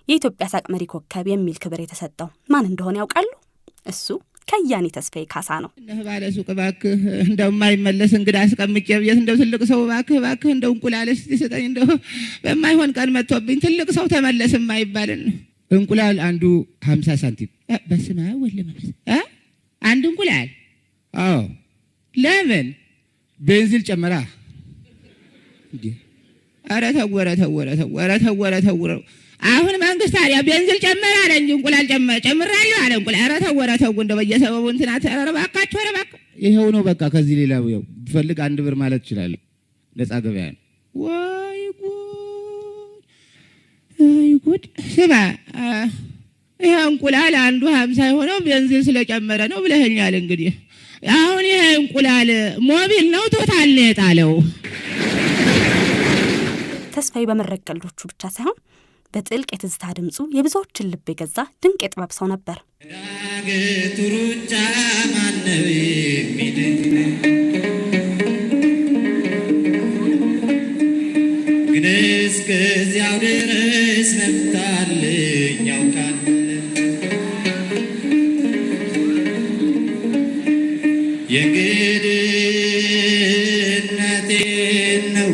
የኢትዮጵያ ሳቅ መሪ ኮከብ የሚል ክብር የተሰጠው ማን እንደሆነ ያውቃሉ? እሱ ከያኒ ተስፋዬ ካሳ ነው። ባለ ሱቅ ባክህ እንደው የማይመለስ እንግዳ አስቀምጬ ብዬ እንደው ትልቅ ሰው ባክህ እንደው እንቁላልስ ይሰጠኝ እንደው በማይሆን ቀን መጥቶብኝ ትልቅ ሰው ተመለስ የማይባልን እንቁላል አንዱ 50 ሳንቲም በስመ አብ ወልድ መንፈስ አንድ እንቁላል አዎ ለምን ቤንዚን ጨመራ እንዴ ኧረ ተወረ አሁን መንግስት ታዲያ ቤንዚን ጨመራ አለ እንጂ እንቁላል ጨምራለሁ አለ እንቁላል ኧረ ተወረ እንደው በየሰበቡ እንትና ተረባካችሁ ረባካ ይሄው ነው በቃ ከዚህ ሌላ ነው ፈልግ አንድ ብር ማለት ይችላል ነፃ ገበያ ነው ወይ ጉድ ስማ ይሄ እንቁላል አንዱ 50 ሆኖ ቤንዚን ስለጨመረ ነው ብለኸኛል እንግዲህ አሁን ይሄ እንቁላል ሞቢል ነው ቶታል ነው የጣለው ተስፋዬ በመረቀልዶቹ ብቻ ሳይሆን በጥልቅ የትዝታ ድምጹ የብዙዎችን ልብ የገዛ ድንቅ የጥበብ ሰው ነበር። ዳግቱሩጫ ማነው የሚድን ግን እስከዚያው ድረስ ነፍታልኝ ያውቃል የእንግድነቴን ነው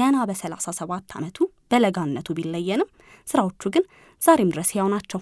ገና በ37 ዓመቱ በለጋነቱ ቢለየንም ስራዎቹ ግን ዛሬም ድረስ ያው ናቸው።